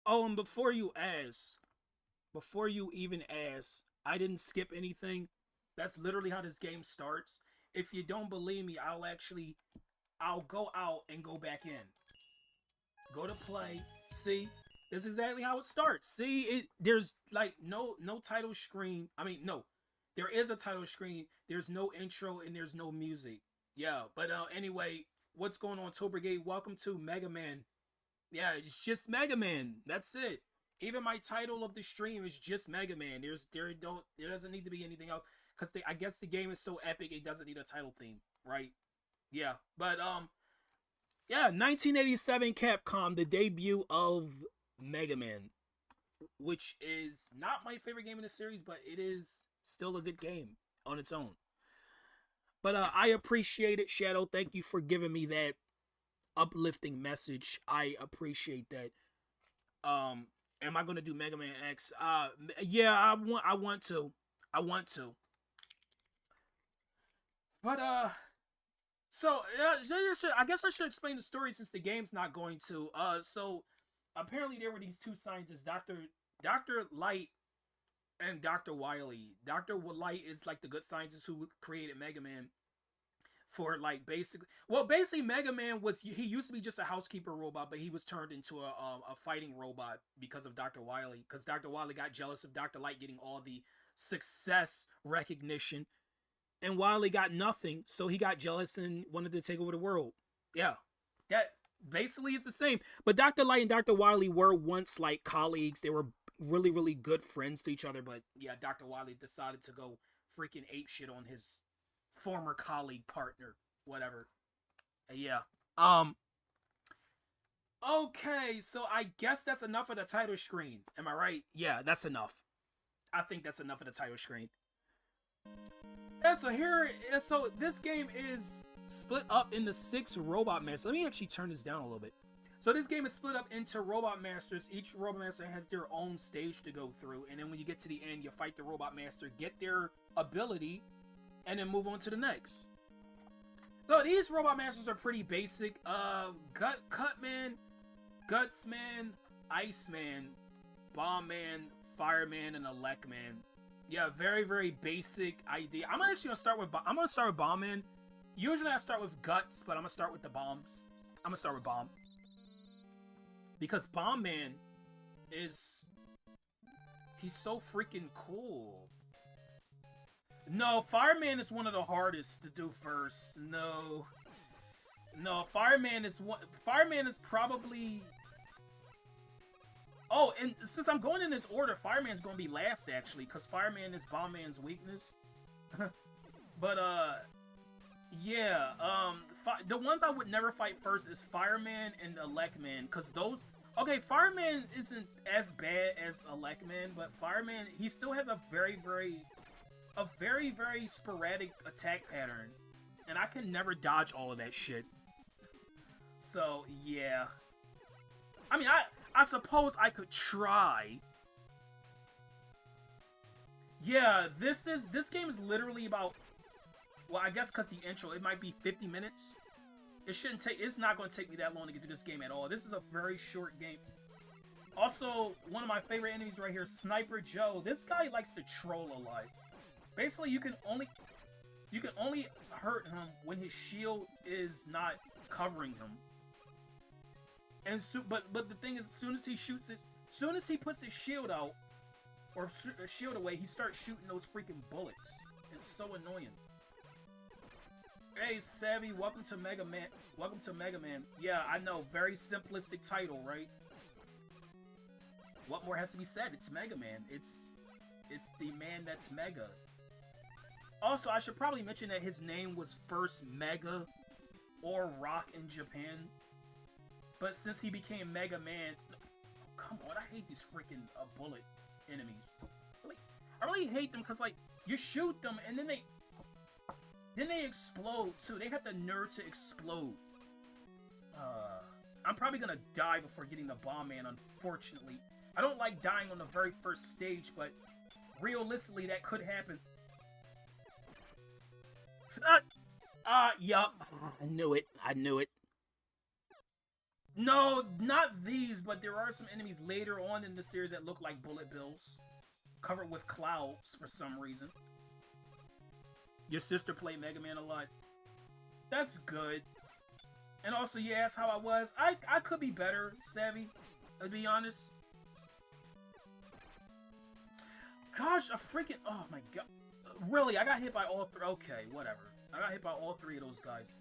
Oh, and before you even ask, I didn't skip anything. That's literally how this game starts. If you don't believe me, I'll go out and go back in. Go to play. See, this is exactly how it starts. See, there's like no title screen. I mean, no, there is a title screen. There's no intro and there's no music. Yeah, but anyway, what's going on, Toe Brigade? Welcome to Mega Man. Yeah, it's just Mega Man. That's it. Even my title of the stream is just Mega Man. There doesn't need to be anything else because I guess the game is so epic it doesn't need a title theme, right? Yeah, but yeah, 1987 Capcom, the debut of Mega Man, which is not my favorite game in the series, but it is still a good game on its own. But I appreciate it, Shadow. Thank you for giving me that uplifting message. I appreciate that. Am I gonna do Mega Man X? Yeah, I want to. I want to. But so I guess I should explain the story since the game's not going to. So apparently there were these two scientists, Doctor Light and Doctor Wily. Doctor Light is like the good scientist who created Mega Man for like basically Mega Man was he used to be just a housekeeper robot, but he was turned into a fighting robot because of Doctor Wily. Because Doctor Wily got jealous of Doctor Light getting all the success recognition and Wily got nothing, so he got jealous and wanted to take over the world. Yeah, that basically is the same. But Dr. Light and Dr. Wily were once like colleagues. They were really good friends to each other. But yeah, Dr. Wily decided to go freaking ape shit on his former colleague partner, whatever. Yeah. Um. Okay, so I guess that's enough of the title screen. Am I right? Yeah, that's enough. I think that's enough of the title screen. Yeah, so this game is split up into 6 robot masters. Let me actually turn this down a little bit. So this game is split up into robot masters. Each robot master has their own stage to go through, and then when you get to the end, you fight the robot master, get their ability, and then move on to the next. So these robot masters are pretty basic. Cutman, Gutsman, Iceman, Bombman, Fireman, and Electman. Yeah, very basic idea. I'm gonna start with Bombman. Usually I start with Guts, but I'm gonna start with the bombs. I'm gonna start with Bomb because Bombman is he's so freaking cool. No, Fireman is one of the hardest to do first. No, Fireman is one. Fireman is probably. Oh, and since I'm going in this order, Fireman's gonna be last actually, because Fireman is Bombman's weakness. But yeah, the ones I would never fight first is Fireman and Electman, because those. Okay, Fireman isn't as bad as Electman, but Fireman he still has a very sporadic attack pattern, and I can never dodge all of that shit. So yeah, I mean I suppose I could try. Yeah, this game is literally about. Well, I guess because the intro, it might be 50 minutes. It's not going to take me that long to get through this game at all. This is a very short game. Also, one of my favorite enemies right here, Sniper Joe. This guy likes to troll a lot. Basically, you can only hurt him when his shield is not covering him. And but the thing is, as soon as he puts his shield out or shield away, he starts shooting those freaking bullets. It's so annoying. Hey, Savvy, welcome to Mega Man. Welcome to Mega Man. Yeah, I know, very simplistic title, right? What more has to be said? It's Mega Man. It's the man that's Mega. Also, I should probably mention that his name was first Mega or Rock in Japan. But since he became Mega Man... Oh, come on, I hate these freaking bullet enemies. I really hate them because, like, you shoot them and then they explode too. They have the nerve to explode. I'm probably gonna die before getting the Bomb Man, unfortunately. I don't like dying on the very first stage, but realistically, that could happen. Yup. I knew it. No, not these, but there are some enemies later on in the series that look like bullet bills, covered with clouds for some reason. Your sister played Mega Man a lot. That's good. And also, you asked how I was. I could be better, Savvy, to be honest. Gosh, a freaking... Oh, my God. Really, I got hit by all three. Okay, whatever. I got hit by all three of those guys.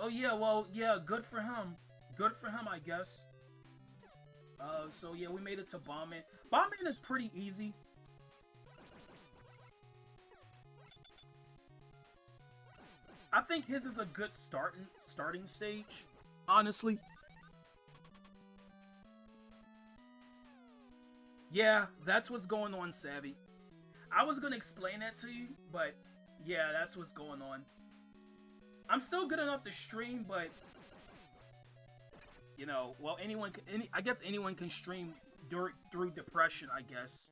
Oh, yeah, well, yeah, good for him. Good for him, I guess. So, yeah, we made it to Bomb Man. Bomb Man is pretty easy. I think his is a good starting stage, honestly. Yeah, that's what's going on, Savvy. I was gonna explain that to you, but yeah, that's what's going on. I'm still good enough to stream, but you know, well, I guess anyone can stream through depression, I guess.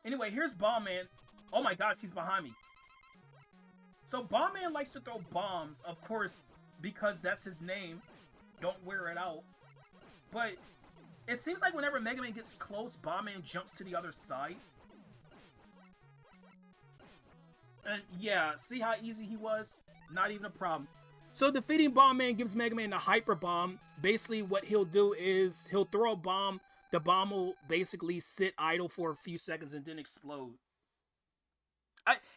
Anyway, here's Bomb Man. Oh my gosh, he's behind me. So Bomb Man likes to throw bombs, of course, because that's his name. Don't wear it out. But it seems like whenever Mega Man gets close, Bomb Man jumps to the other side. And yeah, see how easy he was? Not even a problem. So defeating Bomb Man gives Mega Man the Hyper Bomb. Basically what he'll do is he'll throw a bomb. The bomb will basically sit idle for a few seconds and then explode.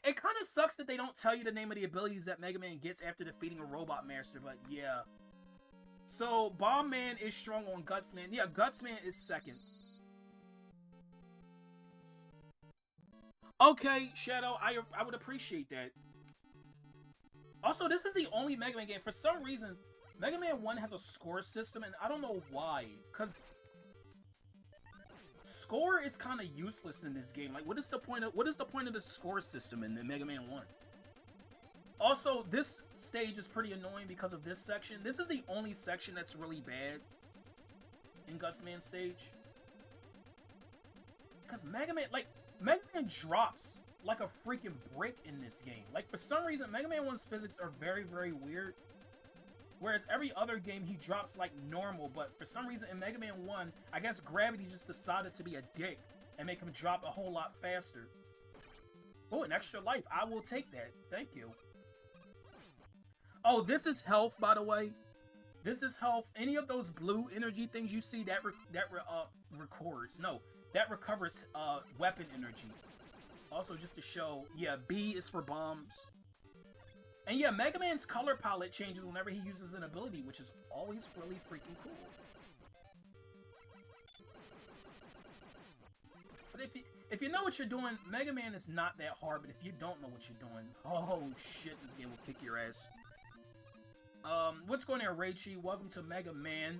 It kind of sucks that they don't tell you the name of the abilities that Mega Man gets after defeating a Robot Master, but yeah. So, Bomb Man is strong on Guts Man. Yeah, Guts Man is second. Okay, Shadow, I would appreciate that. Also, this is the only Mega Man game. For some reason, Mega Man 1 has a score system, and I don't know why. Because score is kind of useless in this game. Like, what is the point of the score system in the Mega Man 1? Also, this stage is pretty annoying because of this section. This is the only section that's really bad in Guts Man stage. Because Mega Man drops like a freaking brick in this game. Like, for some reason, Mega Man 1's physics are very, very weird. Whereas every other game, he drops like normal. But for some reason, in Mega Man 1, I guess gravity just decided to be a dick and make him drop a whole lot faster. Oh, an extra life. I will take that. Thank you. Oh, this is health, by the way. This is health. Any of those blue energy things you see, that records. No, that recovers weapon energy. Also, just to show, yeah, B is for bombs. And yeah, Mega Man's color palette changes whenever he uses an ability, which is always really freaking cool. But if you know what you're doing, Mega Man is not that hard, but if you don't know what you're doing, oh shit, this game will kick your ass. What's going on, Raichi? Welcome to Mega Man.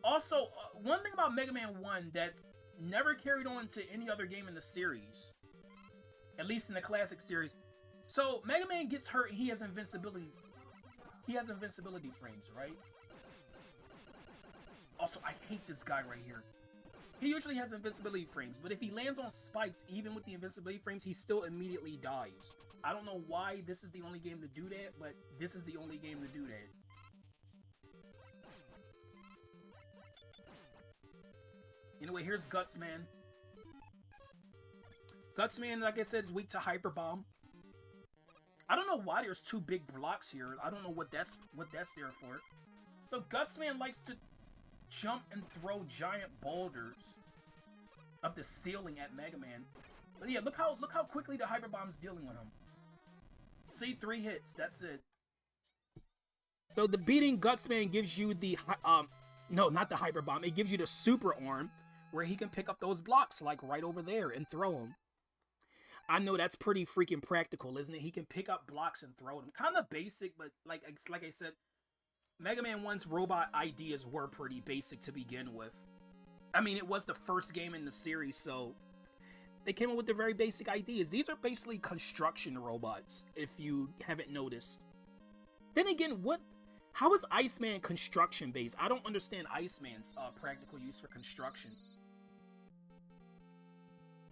Also, one thing about Mega Man 1 that never carried on to any other game in the series, at least in the classic series. So, Mega Man gets hurt, he has invincibility. He has invincibility frames, right? Also, I hate this guy right here. He usually has invincibility frames, but if he lands on spikes, even with the invincibility frames, he still immediately dies. I don't know why this is the only game to do that, but this is the only game to do that. Anyway, here's Guts Man. Guts Man, like I said, is weak to Hyper Bomb. I don't know why there's two big blocks here. I don't know what that's there for. So Guts Man likes to jump and throw giant boulders up the ceiling at Mega Man. But yeah, look how quickly the Hyper Bomb's dealing with him. See, 3 hits. That's it. So the beating Guts Man gives you the no, not the Hyper Bomb. It gives you the Super Arm, where he can pick up those blocks like right over there and throw them. I know that's pretty freaking practical, isn't it? He can pick up blocks and throw them. Kind of basic, but like I said, Mega Man 1's robot ideas were pretty basic to begin with. I mean, it was the first game in the series, so they came up with the very basic ideas. These are basically construction robots, if you haven't noticed. Then again, how is Iceman construction based? I don't understand Iceman's practical use for construction.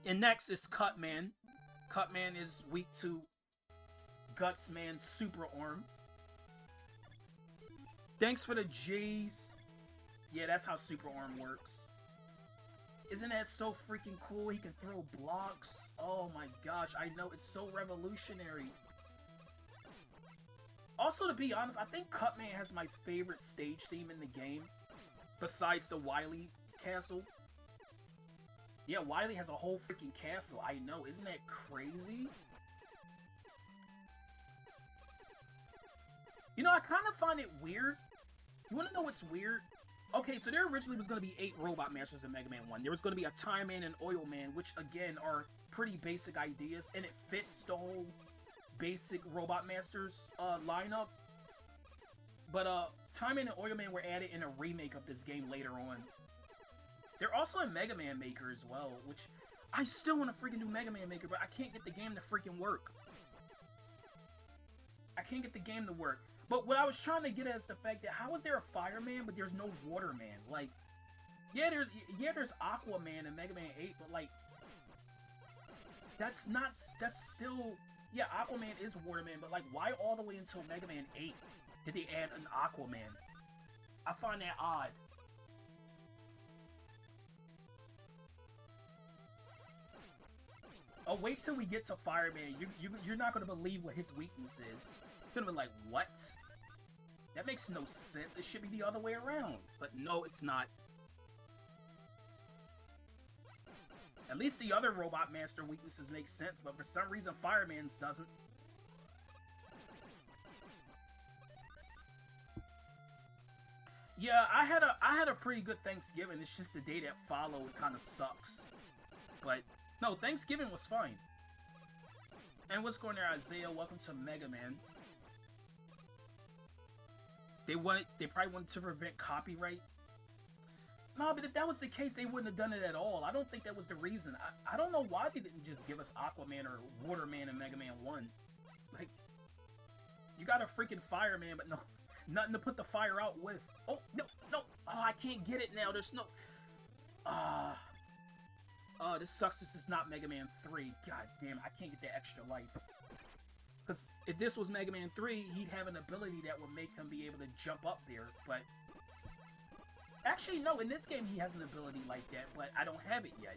And next is Cutman. Cutman is weak to Guts Man Super Arm. Thanks for the G's. Yeah, that's how Super Arm works. Isn't that so freaking cool? He can throw blocks. Oh my gosh, I know, it's so revolutionary. Also, to be honest, I think Cutman has my favorite stage theme in the game, besides the Wily Castle. Yeah, Wily has a whole freaking castle, I know. Isn't that crazy? You know, I kind of find it weird. You want to know what's weird? Okay, so there originally was going to be 8 Robot Masters in Mega Man 1. There was going to be a Time Man and Oil Man, which, again, are pretty basic ideas, and it fits the whole basic Robot Masters lineup. But Time Man and Oil Man were added in a remake of this game later on. They're also in Mega Man Maker as well, which I still want to freaking do Mega Man Maker, but I can't get the game to freaking work. I can't get the game to work. But what I was trying to get at is the fact that how is there a Fireman, but there's no Waterman? Like, yeah, there's Aquaman in Mega Man 8, but like, that's still, yeah, Aquaman is Waterman, but like, why all the way until Mega Man 8 did they add an Aquaman? I find that odd. Oh, wait till we get to Fireman. You're not going to believe what his weakness is. You're going to be like, what? That makes no sense. It should be the other way around. But no, it's not. At least the other Robot Master weaknesses make sense, but for some reason Fireman's doesn't. Yeah, I had a pretty good Thanksgiving. It's just the day that followed kind of sucks. But no, Thanksgiving was fine. And what's going there, Isaiah? Welcome to Mega Man. They probably wanted to prevent copyright. No, but if that was the case, they wouldn't have done it at all. I don't think that was the reason. I don't know why they didn't just give us Aquaman or Waterman in Mega Man 1. Like, you got a freaking Fireman, but no, nothing to put the fire out with. Oh, no. Oh, I can't get it now. There's no... Oh, this sucks. This is not Mega Man 3. God damn, I can't get that extra life. Because if this was Mega Man 3, he'd have an ability that would make him be able to jump up there, but... Actually, no, in this game he has an ability like that, but I don't have it yet.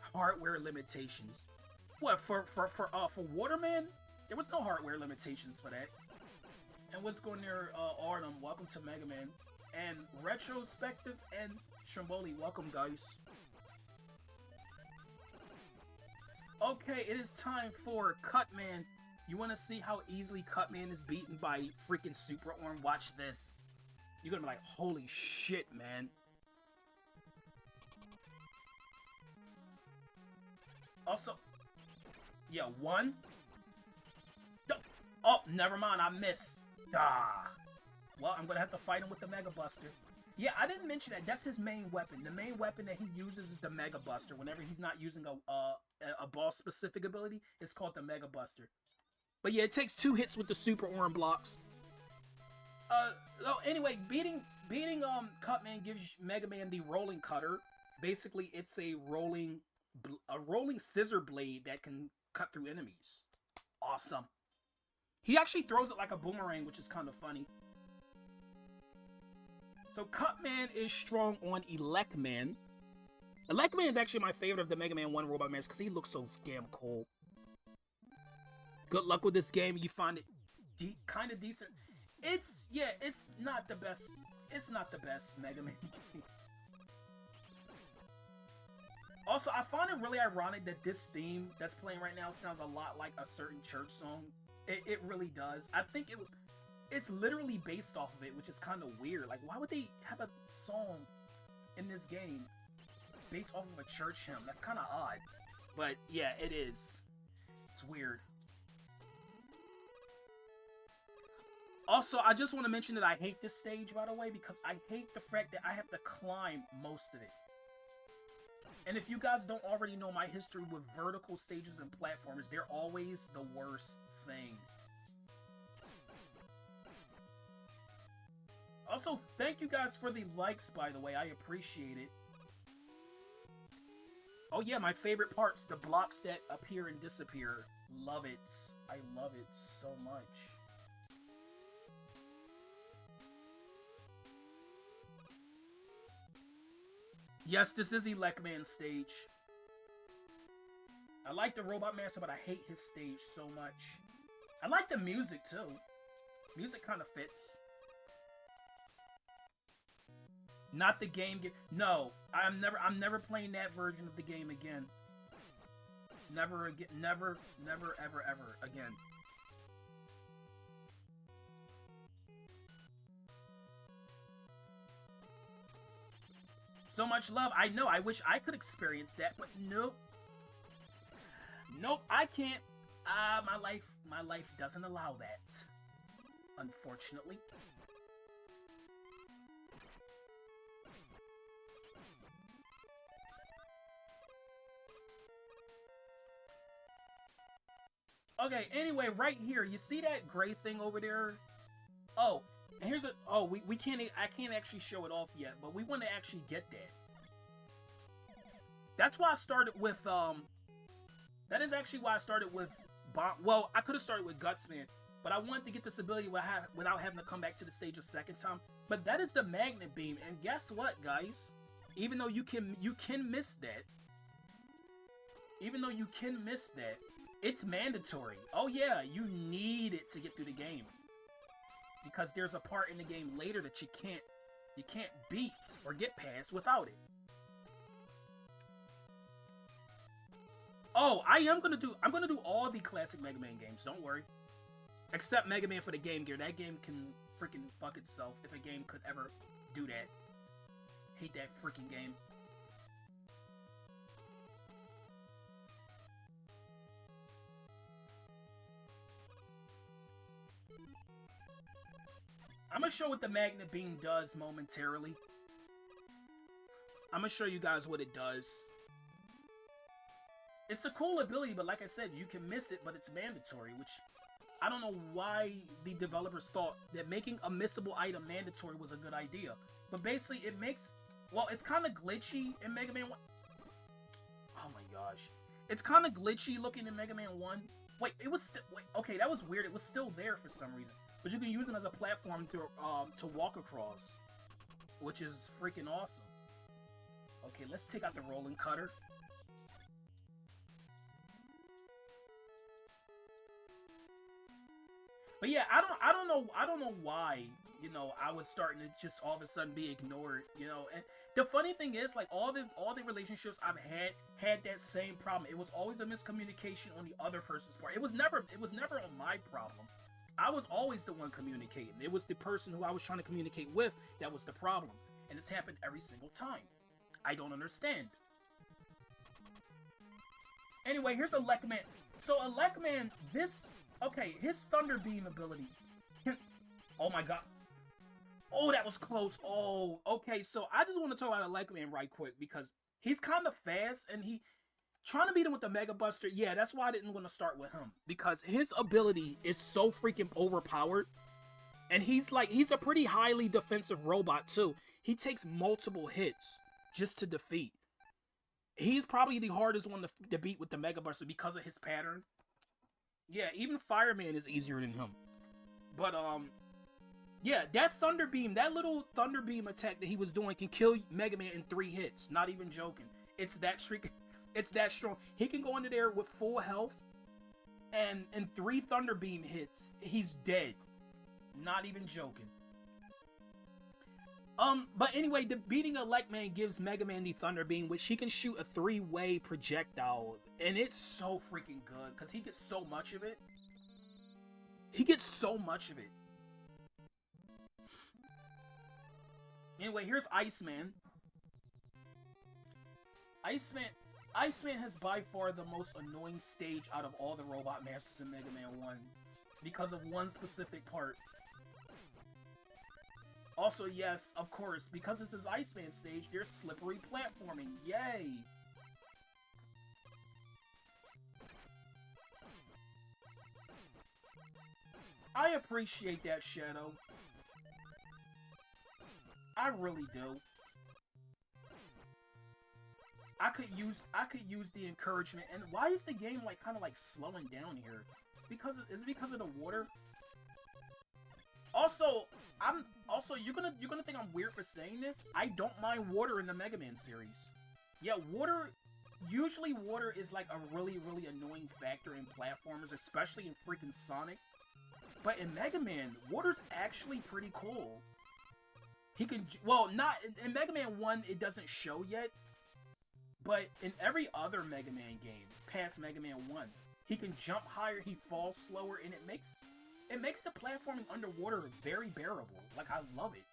Hardware limitations. What, for Waterman? There was no hardware limitations for that. And what's going there, Artem? Welcome to Mega Man. And Retrospective and Shamboli, welcome, guys. Okay, it is time for Cutman. You want to see how easily Cutman is beaten by freaking Super Arm? Watch this. You're gonna be like, holy shit, man. Also, yeah, 1. Oh, never mind, I missed. Ah. Well, I'm gonna have to fight him with the Mega Buster. Yeah, I didn't mention that. That's his main weapon. The main weapon that he uses is the Mega Buster. Whenever he's not using a boss-specific ability, it's called the Mega Buster. But yeah, it takes 2 hits with the Super Arm blocks. So anyway, beating Cutman gives Mega Man the Rolling Cutter. Basically, it's a rolling scissor blade that can cut through enemies. Awesome. He actually throws it like a boomerang, which is kind of funny. So Cutman is strong on Electman. Electman is actually my favorite of the Mega Man 1 Robot Masters because he looks so damn cool. Good luck with this game. You find it kind of decent. It's not the best. It's not the best Mega Man game. Also, I find it really ironic that this theme that's playing right now sounds a lot like a certain church song. It really does. I think it's literally based off of it, which is kind of weird. Like, why would they have a song in this game based off of a church hymn? That's kind of odd. But yeah, it is. It's weird. Also, I just want to mention that I hate this stage, by the way, because I hate the fact that I have to climb most of it. And if you guys don't already know my history with vertical stages and platformers, they're always the worst thing. Also, thank you guys for the likes, by the way. I appreciate it. Oh yeah, my favorite parts, the blocks that appear and disappear. Love it. I love it so much. Yes, this is Elecman's stage. I like the Robot Master, but I hate his stage so much. I like the music too. Music kind of fits. Not the game. No, I'm never playing that version of the game again. Never again. Never, never, ever, ever again. So much love. I know. I wish I could experience that, but nope. Nope. I can't. My life doesn't allow that. Unfortunately. Okay, anyway, right here, you see that gray thing over there? Oh, and here's a... Oh, we can't... I can't actually show it off yet, but we want to actually get that. That's why I started with, That is actually why I started with... Well, I could have started with Gutsman, but I wanted to get this ability without having to come back to the stage a second time. But that is the Magnet Beam, and guess what, guys? Even though you can miss that... Even though you can miss that, it's mandatory. Oh yeah, you need it to get through the game. Because there's a part in the game later that you can't beat or get past without it. Oh, I'm gonna do all the classic Mega Man games, don't worry. Except Mega Man for the Game Gear. That game can freaking fuck itself if a game could ever do that. Hate that freaking game. I'm gonna show what the Magnet Beam does momentarily. I'm gonna show you guys what it does. It's a cool ability, but like I said, you can miss it, but it's mandatory, which I don't know why the developers thought that making a missable item mandatory was a good idea. But basically, it makes... Well, it's kind of glitchy in Mega Man 1. Oh my gosh. It's kind of glitchy looking in Mega Man 1. Wait, it was still... Wait, okay, that was weird. It was still there for some reason. But you can use them as a platform to walk across, which is freaking awesome. Okay, let's take out the rolling cutter. But yeah, I don't know why, you know, I was starting to just all of a sudden be ignored, you know. And the funny thing is, like, all the relationships I've had that same problem. It was always a miscommunication on the other person's part. It was never on my problem. I was always the one communicating. It was the person who I was trying to communicate with that was the problem. And it's happened every single time. I don't understand. Anyway, here's Elecman. So Elecman, okay, his Thunder Beam ability. Oh my god. Oh, that was close. Oh, okay, so I just want to talk about Elecman right quick because he's kind of fast and trying to beat him with the Mega Buster, yeah, that's why I didn't want to start with him. Because his ability is so freaking overpowered. And he's a pretty highly defensive robot, too. He takes multiple hits just to defeat. He's probably the hardest one to beat with the Mega Buster because of his pattern. Yeah, even Fireman is easier than him. But, yeah, that Thunder Beam, that little Thunder Beam attack that he was doing can kill Mega Man in 3 hits. Not even joking. It's that strong. He can go into there with full health, and in 3 Thunder Beam hits, he's dead. Not even joking. But anyway, the beating of Elecman gives Mega Man the Thunder Beam, which he can shoot a 3-way projectile, and it's so freaking good because he gets so much of it. He gets so much of it. Anyway, here's Iceman. Iceman has by far the most annoying stage out of all the Robot Masters in Mega Man 1 because of one specific part. Also, yes, of course, because this is Iceman stage, there's slippery platforming. Yay! I appreciate that, Shadow. I really do. I could use the encouragement. And why is the game like kind of like slowing down here? Is it because of the water? Also, you're gonna think I'm weird for saying this. I don't mind water in the Mega Man series. Yeah, usually water is like a really annoying factor in platformers, especially in freaking Sonic. But in Mega Man, water's actually pretty cool. He can, well, not in Mega Man 1 it doesn't show yet, but in every other Mega Man game past Mega Man 1, he can jump higher, he falls slower, and it makes the platforming underwater very bearable. Like, I love it.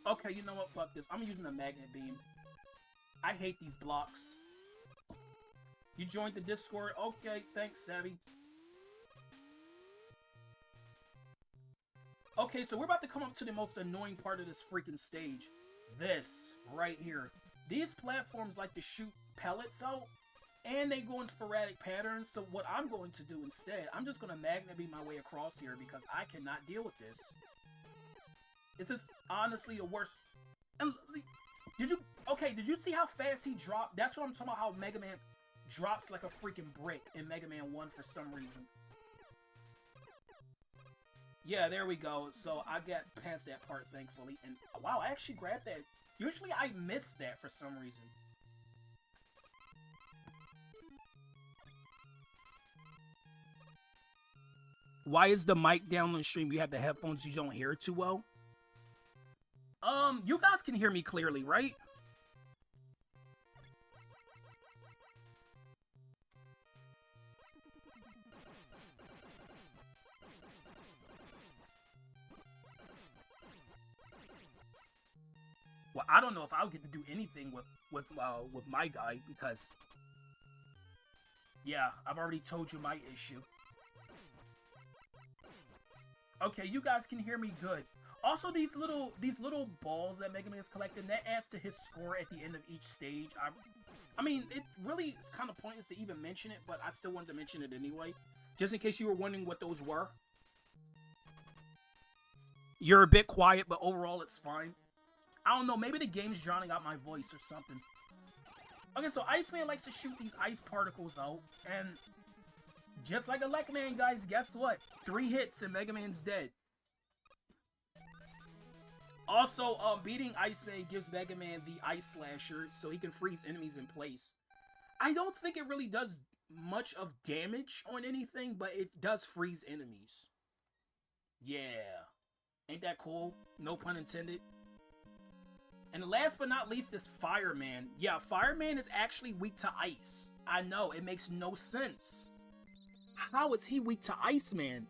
Okay, you know what? Fuck this. I'm using a magnet beam. I hate these blocks. You joined the Discord? Okay, thanks, Savvy. Okay, so we're about to come up to the most annoying part of this freaking stage. This, right here. These platforms like to shoot pellets out, and they go in sporadic patterns, so what I'm going to do instead, I'm just going to magnet beam my way across here because I cannot deal with this. This is honestly the worst. And did you see how fast he dropped? That's what I'm talking about, how Mega Man drops like a freaking brick in Mega Man 1 for some reason. Yeah, there we go. So I got past that part, thankfully. And wow, I actually grabbed that. Usually I miss that for some reason. Why is the mic down on the stream? You have the headphones, you don't hear it too well? You guys can hear me clearly, right? Well, I don't know if I'll get to do anything with my guy because, yeah, I've already told you my issue. Okay, you guys can hear me good. Also, these little balls that Mega Man is collecting, that adds to his score at the end of each stage. I mean, it really is kind of pointless to even mention it, but I still wanted to mention it anyway, just in case you were wondering what those were. You're a bit quiet, but overall it's fine. I don't know, maybe the game's drowning out my voice or something. Okay, so Iceman likes to shoot these ice particles out, and just like Electman, guys, guess what? 3 hits and Mega Man's dead. Also, beating Iceman gives Mega Man the Ice Slasher, so he can freeze enemies in place. I don't think it really does much of damage on anything, but it does freeze enemies. Yeah. Ain't that cool? No pun intended. And last but not least is Fireman. Yeah, Fireman is actually weak to ice. I know, it makes no sense. How is he weak to Iceman?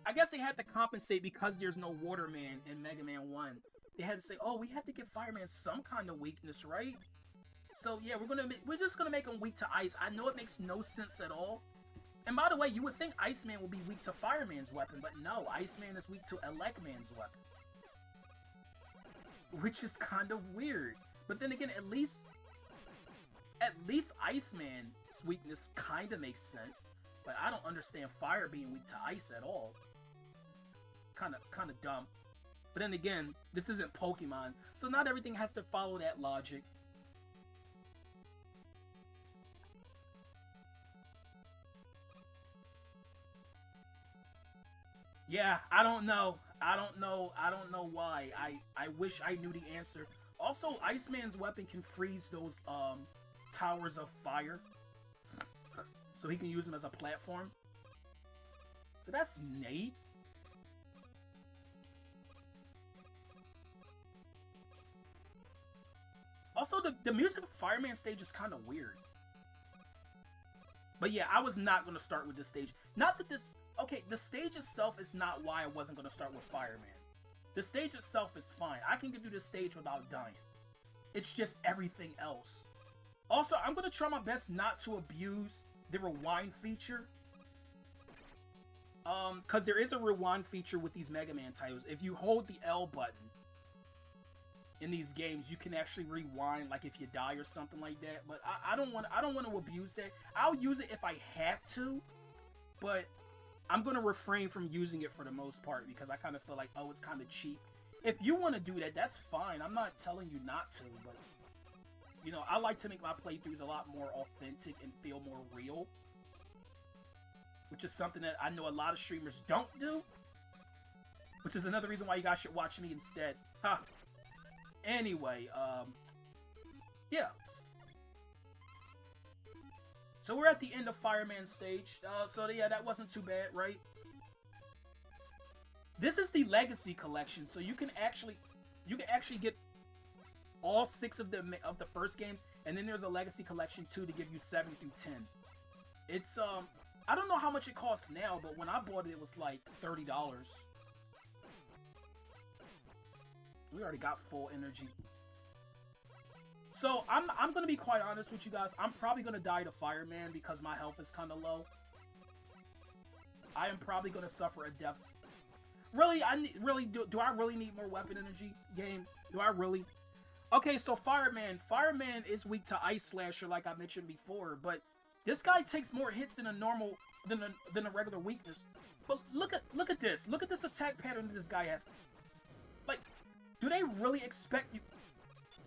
I guess they had to compensate because there's no Water Man in Mega Man 1. They had to say, oh, we have to give Fireman some kind of weakness, right? So yeah, we're just gonna make him weak to ice. I know it makes no sense at all. And by the way, you would think Iceman would be weak to Fireman's weapon, but no, Iceman is weak to Electman's weapon. Which is kind of weird. But then again, at least Iceman's weakness kind of makes sense. But I don't understand Fire being weak to ice at all. Kind of dumb. But then again, this isn't Pokemon, so not everything has to follow that logic. Yeah, I don't know. I don't know why. I wish I knew the answer. Also, Iceman's weapon can freeze those towers of fire. So he can use them as a platform. So that's neat. Also, the music of Fireman stage is kind of weird. But yeah, I was not going to start with this stage. Not that this... Okay, the stage itself is not why I wasn't going to start with Fireman. The stage itself is fine. I can get through this stage without dying. It's just everything else. Also, I'm going to try my best not to abuse the rewind feature. Because there is a rewind feature with these Mega Man titles. If you hold the L button in these games, you can actually rewind, like if you die or something like that. But I don't want to abuse that. I'll use it if I have to, but I'm going to refrain from using it for the most part because I kind of feel like, oh, it's kind of cheap. if you want to do that, that's fine. I'm not telling you not to, but you know, I like to make my playthroughs a lot more authentic and feel more real, which is something that I know a lot of streamers don't do, which is another reason why you guys should watch me instead. Huh. Anyway, yeah. So we're at the end of Fireman stage. So yeah, that wasn't too bad, right? This is the Legacy Collection, so you can actually get all 6 of the first games, and then there's a Legacy Collection 2 to give you 7 through 10. It's I don't know how much it costs now, but when I bought it, it was like $30. We already got full energy. So I'm gonna be quite honest with you guys. I'm probably gonna die to Fireman because my health is kind of low. I am probably gonna suffer a death. Really, do I really need more weapon energy, game? Do I really? Okay, so Fireman is weak to Ice Slasher, like I mentioned before, but this guy takes more hits than a normal than a regular weakness. But look at this. Look at this attack pattern that this guy has. Like, do they really expect you?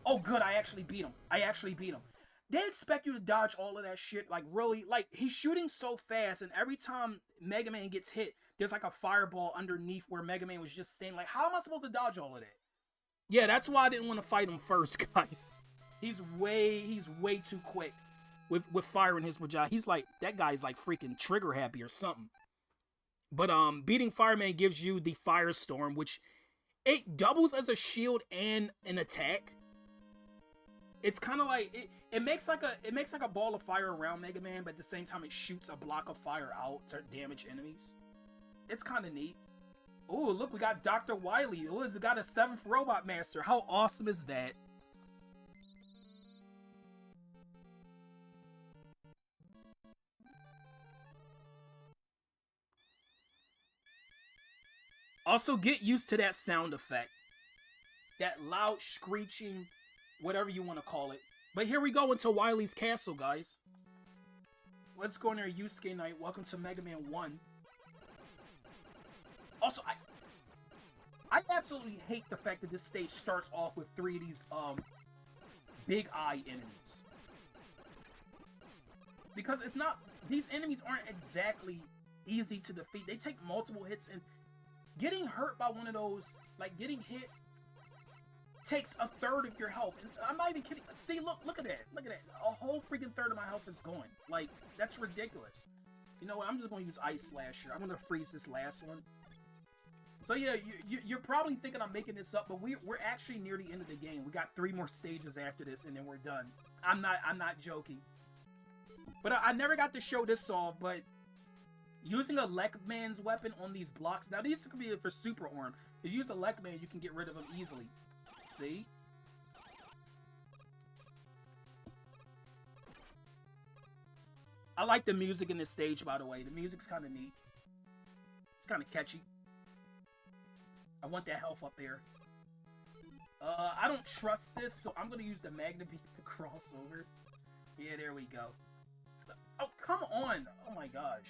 Oh, good, I actually beat him. They expect you to dodge all of that shit, like, really? Like, he's shooting so fast, and every time Mega Man gets hit, there's like a fireball underneath where Mega Man was just standing. Like, how am I supposed to dodge all of that? Yeah, that's why I didn't want to fight him first, guys. He's way too quick with firing his Majai. He's like, that guy's like freaking trigger happy or something. But beating Fireman gives you the Firestorm, which it doubles as a shield and an attack. It's kind of like it makes like a ball of fire around Mega Man, but at the same time it shoots a block of fire out to damage enemies. It's kind of neat. Oh, look, we got Dr. Wily. Oh, it's got a 7th Robot Master. How awesome is that? Also, get used to that sound effect. That loud screeching, whatever you want to call it. But here we go into Wily's castle, guys. Let's go in there, Yusuke Knight. Welcome to Mega Man 1. Also, I absolutely hate the fact that this stage starts off with 3 of these big eye enemies. Because it's not, these enemies aren't exactly easy to defeat. They take multiple hits, and getting hurt by one of those, like getting hit, takes a third of your health. And I'm not even kidding. See, look at that. Look at that. A whole freaking third of my health is gone. Like, that's ridiculous. You know what? I'm just going to use Ice Slasher. I'm going to freeze this last one. So yeah, you're probably thinking I'm making this up, but we're actually near the end of the game. We got 3 more stages after this, and then we're done. I'm not joking. But I never got to show this off, but using a Lekman's weapon on these blocks. Now, these could be for Super Arm. If you use a Lekman, you can get rid of them easily. See? I like the music in this stage, by the way. The music's kind of neat. It's kind of catchy. I want that health up there. I don't trust this, so I'm going to use the Magna Beam to cross over. Yeah, there we go. Oh, come on! Oh my gosh.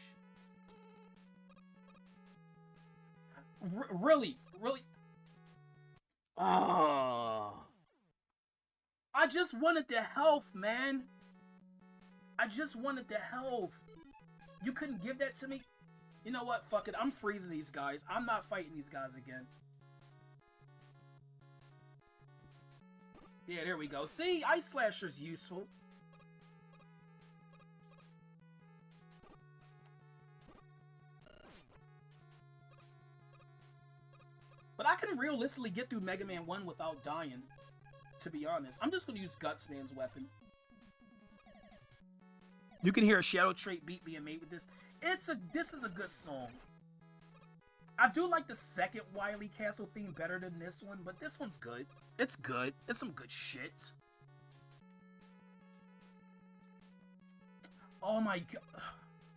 Really? Oh. I just wanted the health, man. I just wanted the health. You couldn't give that to me? You know what? Fuck it. I'm freezing these guys. I'm not fighting these guys again. Yeah, there we go. See? Ice Slasher's useful. But I can realistically get through Mega Man 1 without dying, to be honest. I'm just going to use Gutsman's weapon. You can hear a Shadow Trait beat being made with this. This is a good song. I do like the second Wily Castle theme better than this one, but this one's good. It's good. It's some good shit. Oh my god.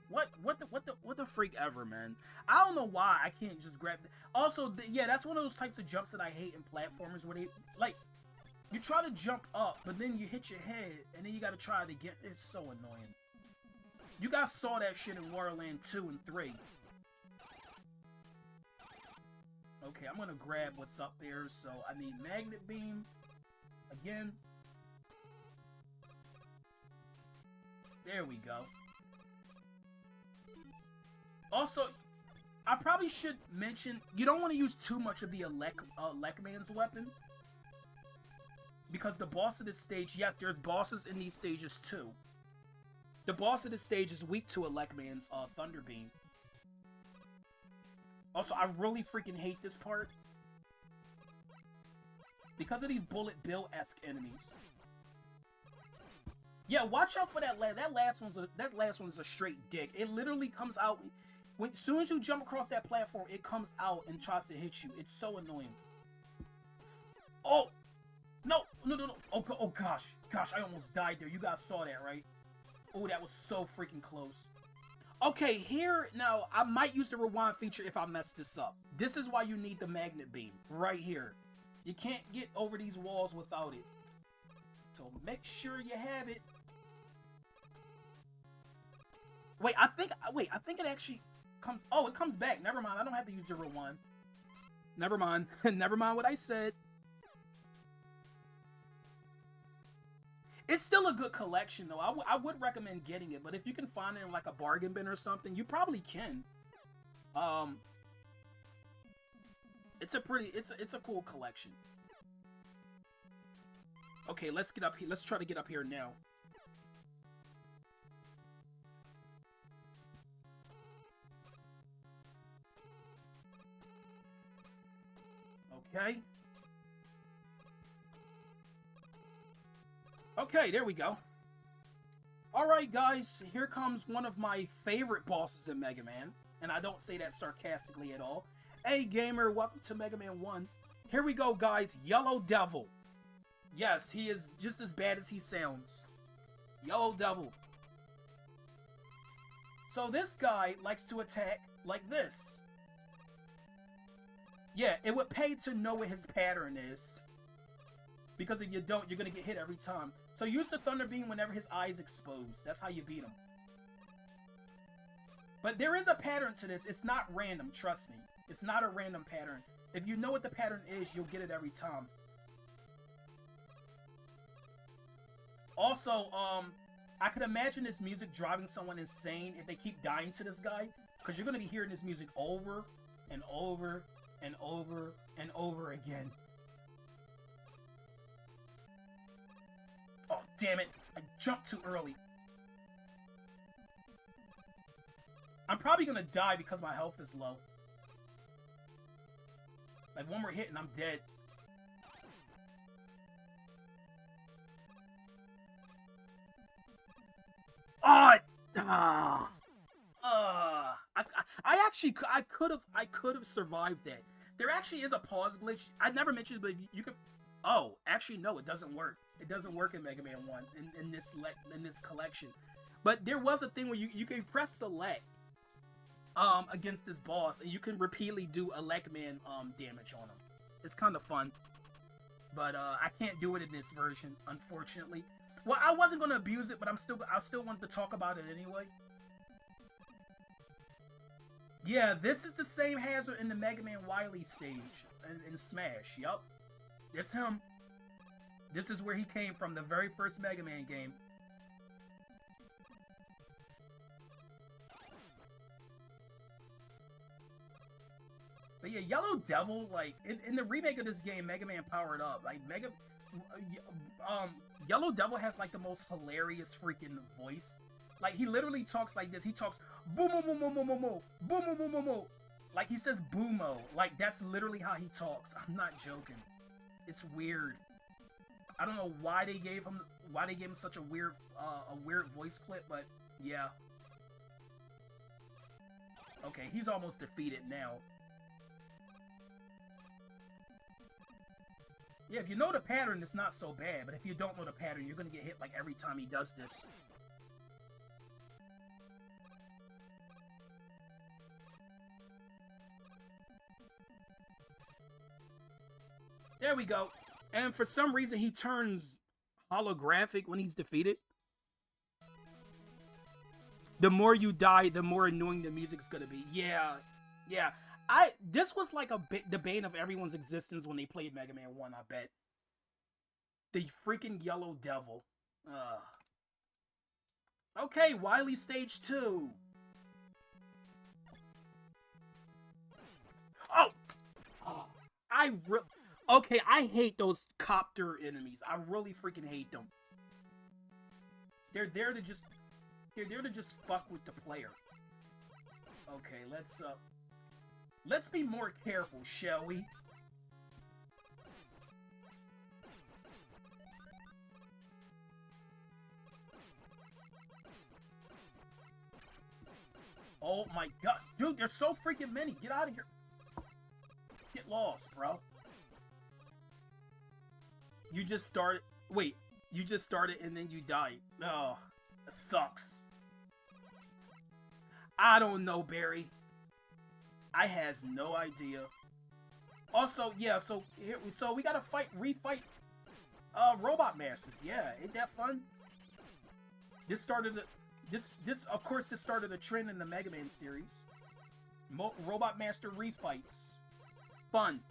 What the freak ever, man. I don't know why I can't just grab it. Also, yeah, that's one of those types of jumps that I hate in platformers where they, like, you try to jump up, but then you hit your head, and then you gotta try it again. It's so annoying. You guys saw that shit in Waterland 2 and 3. Okay, I'm gonna grab what's up there. So I need magnet beam again. There we go. Also, I probably should mention, you don't want to use too much of the Elecman's weapon. Because the boss of this stage, yes, there's bosses in these stages too. The boss of this stage is weak to Elecman's Thunder Beam. Also, I really freaking hate this part. Because of these Bullet Bill-esque enemies. Yeah, watch out for that last one's a straight dick. It literally comes out as soon as you jump across that platform, it comes out and tries to hit you. It's so annoying. Oh, no. Oh gosh, I almost died there. You guys saw that, right? Oh, that was so freaking close. Okay, here now I might use the rewind feature if I mess this up. This is why you need the magnet beam right here. You can't get over these walls without it. So make sure you have it. Wait, I think it actually comes. Oh, it comes back. Never mind. I don't have to use the rewind. Never mind. Never mind what I said. It's still a good collection, though. I would recommend getting it, but if you can find it in like a bargain bin or something, you probably can. It's a cool collection. Okay, let's get up here. Let's try to get up here now. Okay. Okay, there we go. Alright, guys, here comes one of my favorite bosses in Mega Man, and I don't say that sarcastically at all. Hey, gamer, welcome to Mega Man 1. Here we go, guys. Yellow Devil. Yes, he is just as bad as he sounds. Yellow Devil. So this guy likes to attack like this. Yeah, it would pay to know what his pattern is. Because if you don't, you're going to get hit every time. So use the Thunder Beam whenever his eye is exposed. That's how you beat him. But there is a pattern to this. It's not random, trust me. It's not a random pattern. If you know what the pattern is, you'll get it every time. Also, I could imagine this music driving someone insane if they keep dying to this guy. Because you're going to be hearing this music over and over and over and over again. Oh, damn it. I jumped too early. I'm probably going to die because my health is low. Like, one more hit and I'm dead. I could have survived that. There actually is a pause glitch. I never mentioned it, but you could. Oh, actually no, it doesn't work. It doesn't work in Mega Man 1 in this collection. But there was a thing where you can press select against this boss, and you can repeatedly do Elecman damage on him. It's kind of fun, but I can't do it in this version, unfortunately. Well, I wasn't gonna abuse it, but I still wanted to talk about it anyway. Yeah, this is the same hazard in the Mega Man Wily stage in Smash. Yup, it's him. This is where he came from, the very first Mega Man game. But yeah, Yellow Devil, like, in the remake of this game, Mega Man powered up. Like, Yellow Devil has, like, the most hilarious freaking voice. Like, he literally talks like this. He talks, boom-mo-mo-mo-mo-mo-mo, boom-mo-mo-mo-mo. Like, he says boomo. Like, that's literally how he talks. I'm not joking. It's weird. I don't know why they gave him such a weird voice clip, but yeah. Okay, he's almost defeated now. Yeah, if you know the pattern, it's not so bad. But if you don't know the pattern, you're gonna get hit like every time he does this. There we go. And for some reason, he turns holographic when he's defeated. The more you die, the more annoying the music's gonna be. Yeah. This was like the bane of everyone's existence when they played Mega Man 1, I bet. The freaking Yellow Devil. Okay, Wily Stage 2. Oh! Okay, I hate those copter enemies. I really freaking hate them. They're there to just fuck with the player. Okay, let's be more careful, shall we? Oh my god. Dude, there's so freaking many. Get out of here. Get lost, bro. You just started... Wait, you just started and then you died. Oh, it sucks. I don't know, Barry. I has no idea. Also, yeah, so we gotta refight Robot Masters. Yeah, ain't that fun? This started of course this started a trend in the Mega Man series. Robot Master refights. Fun.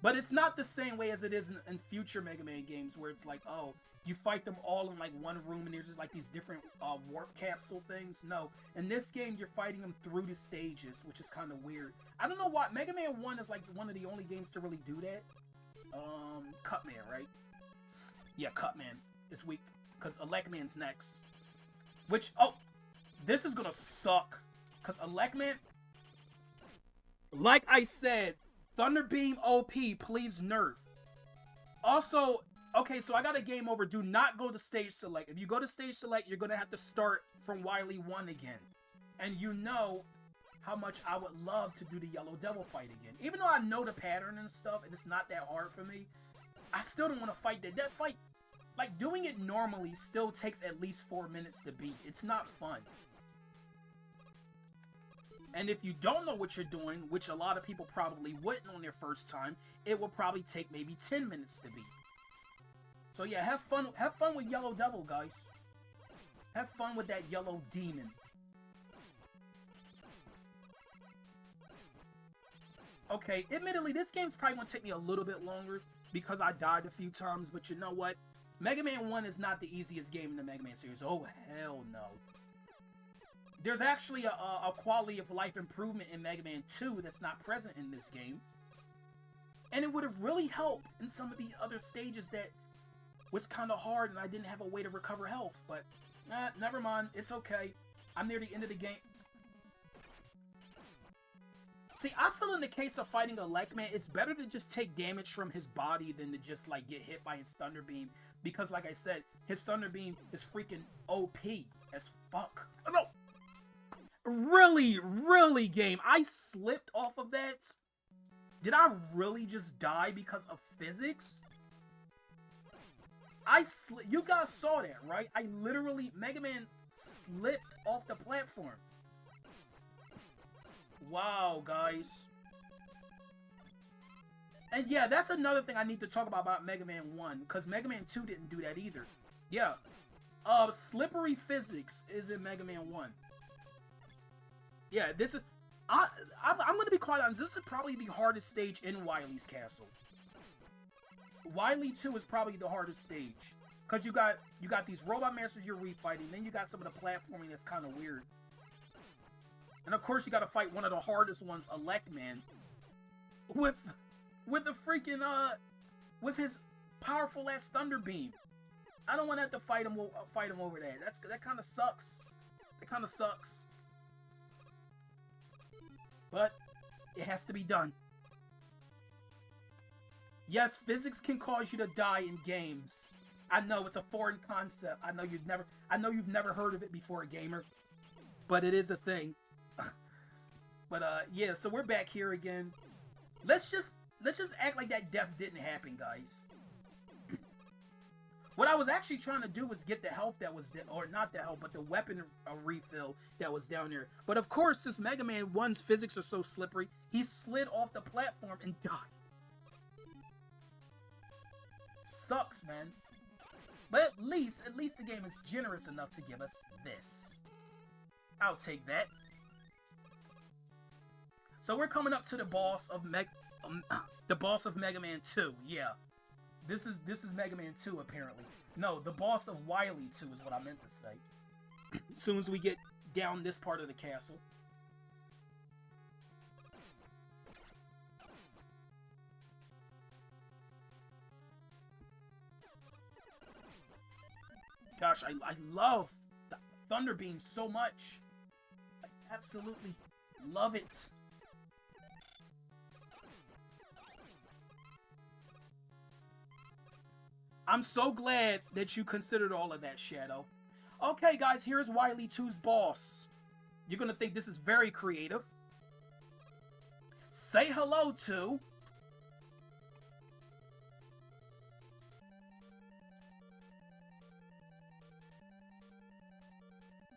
But it's not the same way as it is in future Mega Man games where it's like, oh, you fight them all in like one room and there's just like these different warp capsule things. No, in this game you're fighting them through the stages, which is kind of weird. I don't know why. Mega Man 1 is like one of the only games to really do that. Cutman, right? Yeah, Cutman is weak because Elecman's next. Which, oh, this is gonna suck because Elecman, like I said, Thunderbeam OP, please nerf. Also, okay, so I got a game over. Do not go to stage select. If you go to stage select, you're gonna have to start from Wily 1 again. And you know how much I would love to do the Yellow Devil fight again. Even though I know the pattern and stuff, and it's not that hard for me, I still don't want to fight that. That fight, like, doing it normally still takes at least 4 minutes to beat. It's not fun. And if you don't know what you're doing, which a lot of people probably wouldn't on their first time, it will probably take maybe 10 minutes to beat. So yeah, have fun with Yellow Devil, guys. Have fun with that yellow demon. Okay, admittedly, this game's probably gonna take me a little bit longer because I died a few times, but you know what? Mega Man 1 is not the easiest game in the Mega Man series. Oh, hell no. There's actually a quality of life improvement in Mega Man 2 that's not present in this game. And it would have really helped in some of the other stages that was kind of hard and I didn't have a way to recover health. But, never mind. It's okay. I'm near the end of the game. See, I feel in the case of fighting Elecman, it's better to just take damage from his body than to just, like, get hit by his Thunder Beam. Because, like I said, his Thunder Beam is freaking OP as fuck. Oh, no! Really, game. I slipped off of that. Did I really just die because of physics? You guys saw that, right? I literally, Mega Man slipped off the platform. Wow, guys. And yeah, that's another thing I need to talk about Mega Man 1, because Mega Man 2 didn't do that either. Yeah. Slippery physics is in Mega Man 1. Yeah, this is... I'm gonna be quite honest, this is probably the hardest stage in Wily's Castle. Wily 2 is probably the hardest stage. Because you got these Robot Masters you're refighting, then you got some of the platforming that's kind of weird. And of course you gotta fight one of the hardest ones, Elecman. With the freaking, with his powerful ass Thunder Beam. I don't want to have to fight him over that. That kind of sucks. That kind of sucks. But it has to be done. Yes, physics can cause you to die in games. I know it's a foreign concept. I know you've never heard of it before, gamer. But it is a thing. But yeah, so we're back here again. Let's just act like that death didn't happen, guys. What I was actually trying to do was get the health that was there, or not the health, but the weapon refill that was down there. But of course, since Mega Man 1's physics are so slippery, he slid off the platform and died. Sucks, man. But at least the game is generous enough to give us this. I'll take that. So we're coming up to the boss of the boss of Mega Man 2. Yeah, this is Mega Man 2 apparently. No, the boss of Wily 2 is what I meant to say. As soon as we get down this part of the castle. Gosh, I love Thunder Beam so much. I absolutely love it. I'm so glad that you considered all of that, Shadow. Okay, guys, here's Wily 2's boss. You're gonna think this is very creative. Say hello to...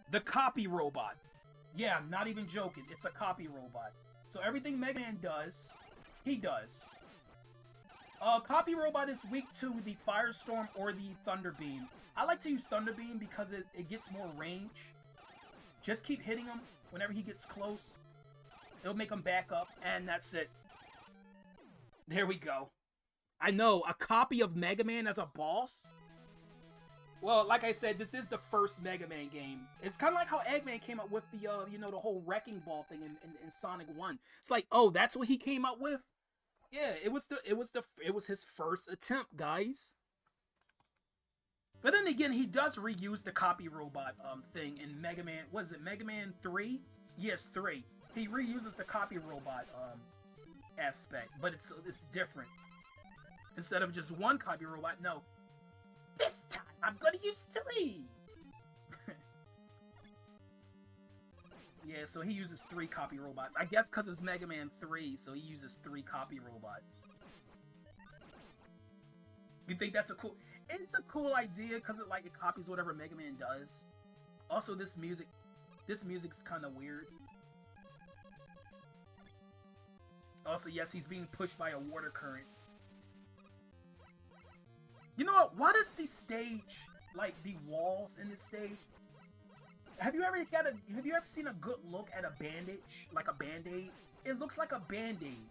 the copy robot. Yeah, I'm not even joking. It's a copy robot. So everything Mega Man does, he does. Copy robot is weak to the Firestorm or the Thunder Beam. I like to use Thunder Beam because it gets more range. Just keep hitting him whenever he gets close. It'll make him back up, and that's it. There we go. I know, a copy of Mega Man as a boss? Well, like I said, this is the first Mega Man game. It's kind of like how Eggman came up with the, you know, the whole Wrecking Ball thing in Sonic 1. It's like, oh, that's what he came up with? Yeah, it was his first attempt, guys. But then again, he does reuse the copy robot thing in Mega Man. What is it? Mega Man 3? Yes, 3. He reuses the copy robot aspect, but it's different. Instead of just one copy robot, no. This time I'm gonna use 3. Yeah, so he uses 3 copy robots. I guess because it's Mega Man 3, so he uses 3 copy robots. You think that's a cool... It's a cool idea because it copies whatever Mega Man does. Also, this music's kind of weird. Also, yes, he's being pushed by a water current. You know what? Why does the stage, like the walls in this stage? Have you ever seen a good look at a bandage, like a band-aid? It looks like a band-aid,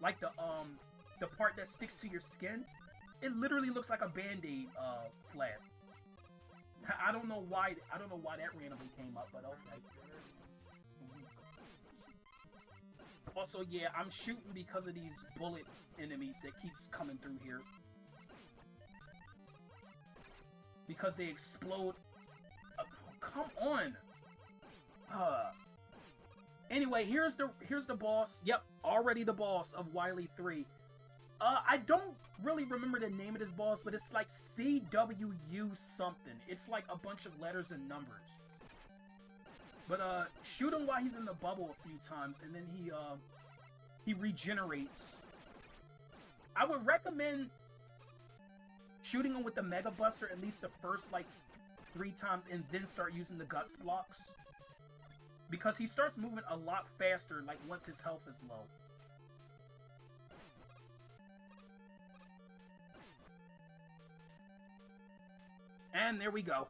like the part that sticks to your skin. It literally looks like a band-aid flap. I don't know why that randomly came up, but okay. Also, yeah, I'm shooting because of these bullet enemies that keeps coming through here. Because they explode. Come on. Anyway, here's the boss. Yep, already the boss of Wily 3. I don't really remember the name of this boss, but it's like CWU something. It's like a bunch of letters and numbers. But shoot him while he's in the bubble a few times, and then he regenerates. I would recommend shooting him with the Mega Buster at least the first like 3 times, and then start using the Guts blocks. Because he starts moving a lot faster like once his health is low. And there we go.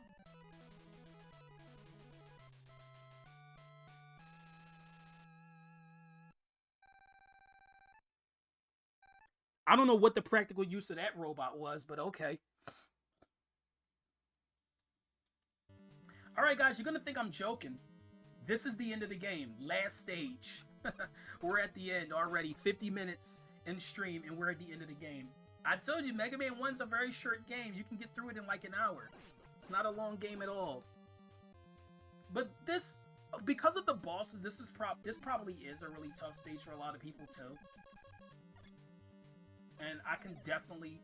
I don't know what the practical use of that robot was, but okay. Alright guys, you're gonna think I'm joking. This is the end of the game. Last stage. We're at the end already. 50 minutes in stream, and we're at the end of the game. I told you, Mega Man 1's a very short game. You can get through it in like an hour. It's not a long game at all. But this, because of the bosses, this probably is a really tough stage for a lot of people too. And I can definitely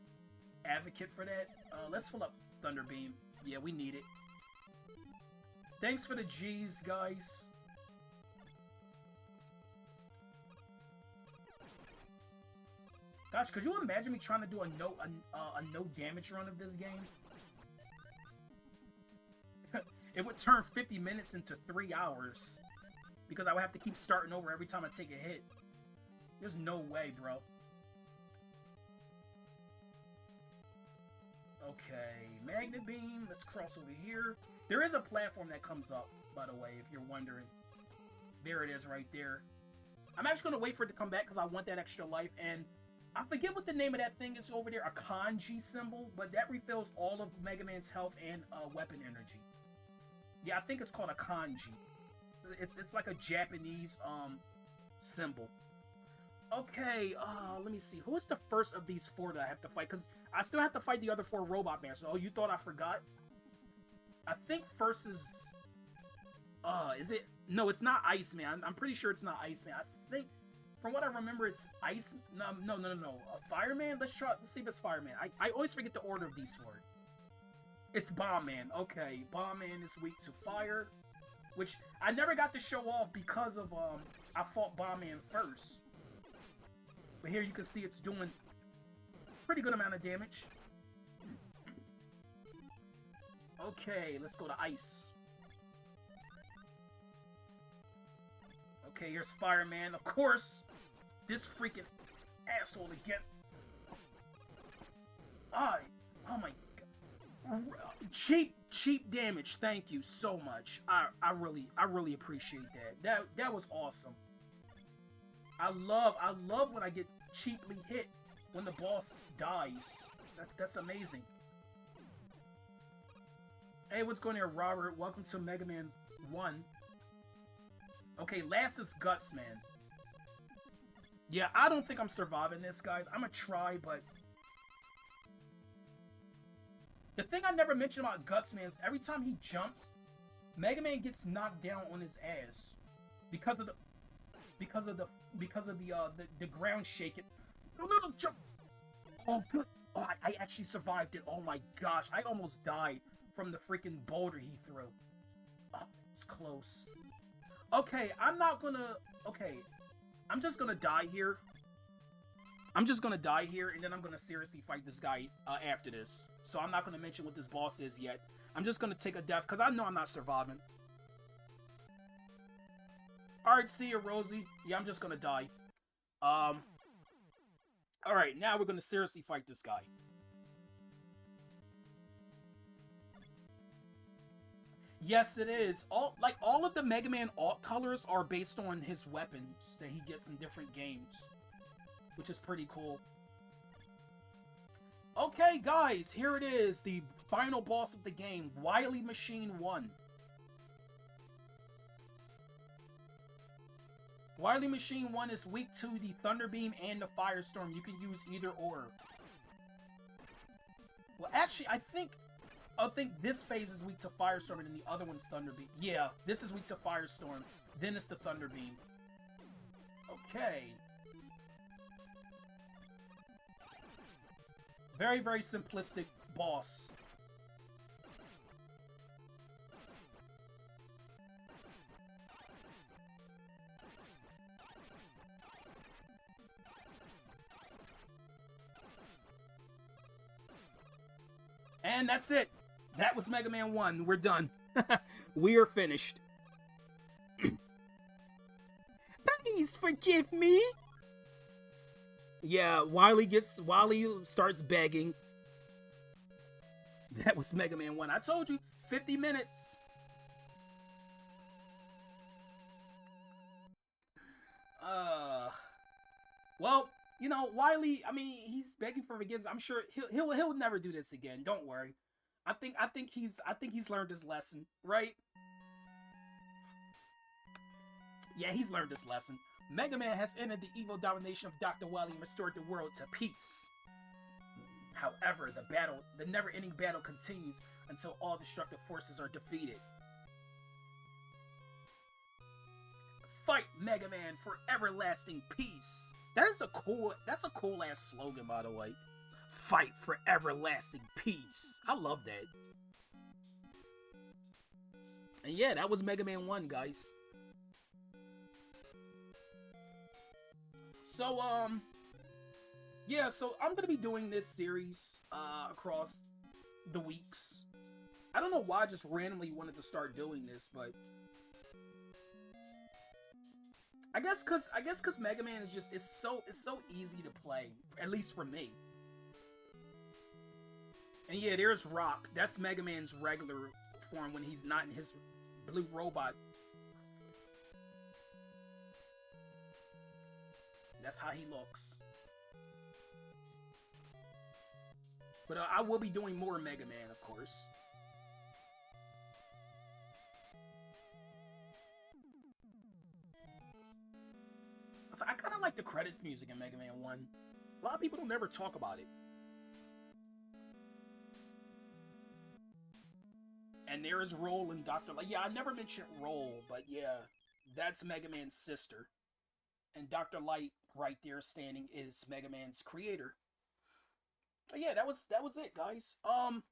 advocate for that. Let's fill up Thunder Beam. Yeah, we need it. Thanks for the G's, guys. Gosh, could you imagine me trying to do a no damage run of this game? It would turn 50 minutes into 3 hours. Because I would have to keep starting over every time I take a hit. There's no way, bro. Okay, Magnet Beam. Let's cross over here. There is a platform that comes up, by the way, if you're wondering. There it is right there. I'm actually going to wait for it to come back because I want that extra life. And I forget what the name of that thing is over there. A kanji symbol. But that refills all of Mega Man's health and weapon energy. Yeah, I think it's called a kanji. It's like a Japanese symbol. Okay, let me see. Who is the first of these 4 that I have to fight? Because I still have to fight the other 4 robot masters. Oh, you thought I forgot? I think first is it? No, it's not Iceman. I'm pretty sure it's not Iceman. I think, from what I remember, it's Ice. No. Fireman. Let's see if it's Fireman. I always forget the order of these 4. It's Bomb Man. Okay, Bomb Man is weak to fire, which I never got to show off because of I fought Bomb Man first. But here you can see it's doing pretty good amount of damage. Okay, let's go to Ice. Okay, here's Fireman. Of course, this freaking asshole again. Oh my god. Cheap damage. Thank you so much. I really appreciate that. That was awesome. I love when I get cheaply hit when the boss dies. That's amazing. Hey, what's going on, Robert? Welcome to Mega Man 1. Okay, last is Guts Man. Yeah, I don't think I'm surviving this, guys. I'm gonna try, but the thing I never mentioned about Guts Man is every time he jumps, Mega Man gets knocked down on his ass because of the ground shaking. A little jump. Oh, good. Oh, I actually survived it. Oh my gosh, I almost died from the freaking boulder he threw. Oh, it's close. Okay, I'm just gonna die here. And then I'm gonna seriously fight this guy after this. So I'm not gonna mention what this boss is yet. I'm just gonna take a death, because I know I'm not surviving. Alright, see you, Rosie. Yeah, I'm just gonna die. Alright, now we're gonna seriously fight this guy. Yes, it is. All of the Mega Man alt colors are based on his weapons that he gets in different games, which is pretty cool. Okay, guys, here it is, the final boss of the game, Wily Machine 1. Wily Machine 1 is weak to the Thunder Beam and the Firestorm. You can use either or. Well, actually, I think this phase is weak to Firestorm and then the other one's Thunder Beam. Yeah, this is weak to Firestorm. Then it's the Thunder Beam. Okay. Very, very simplistic boss. And that's it. That was Mega Man 1. We're done. We are finished. Please forgive me. Yeah, Wily starts begging. That was Mega Man 1. I told you, 50 minutes. Well, you know, Wily, I mean, he's begging for forgiveness. I'm sure he'll never do this again. Don't worry. I think he's learned his lesson, right? Yeah, he's learned his lesson. Mega Man has ended the evil domination of Dr. Wily and restored the world to peace. However, the never-ending battle continues until all destructive forces are defeated. Fight Mega Man for everlasting peace. That's a cool ass slogan, by the way. Fight for everlasting peace. I love that. And yeah, that was Mega Man 1, guys. So, yeah, so I'm gonna be doing this series, across the weeks. I don't know why I just randomly wanted to start doing this, but I guess cause Mega Man is just, it's so easy to play, at least for me. And yeah, there's Rock. That's Mega Man's regular form when he's not in his blue robot. That's how he looks. But I will be doing more Mega Man, of course. I kind of like the credits music in Mega Man 1. A lot of people don't never talk about it. And there is Roll and Dr. Light. Yeah, I never mentioned Roll, but yeah, that's Mega Man's sister. And Dr. Light right there standing is Mega Man's creator. But yeah, that was it, guys. Let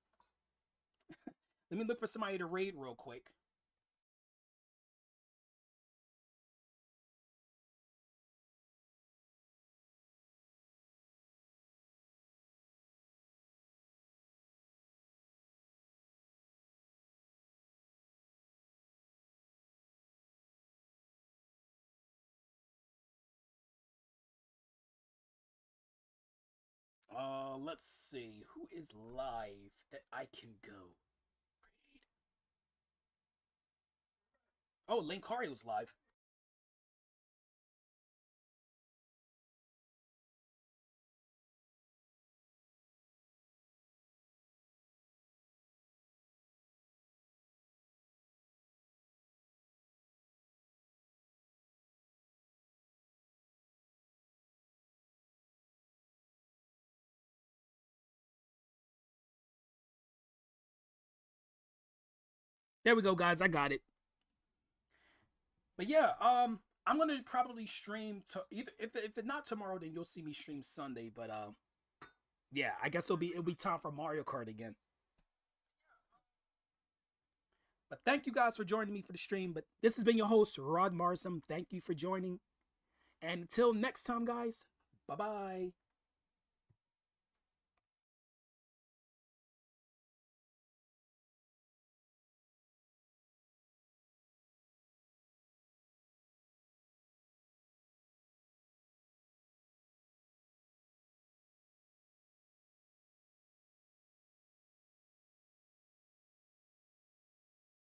me look for somebody to raid real quick. Let's see. Who is live that I can go raid? Oh, Linkari was live. There we go, guys. I got it. But yeah, I'm gonna probably stream to either if it not tomorrow, then you'll see me stream Sunday. But yeah, I guess it'll be time for Mario Kart again. But thank you guys for joining me for the stream. But this has been your host, Rod Marsam. Thank you for joining. And until next time, guys, bye bye.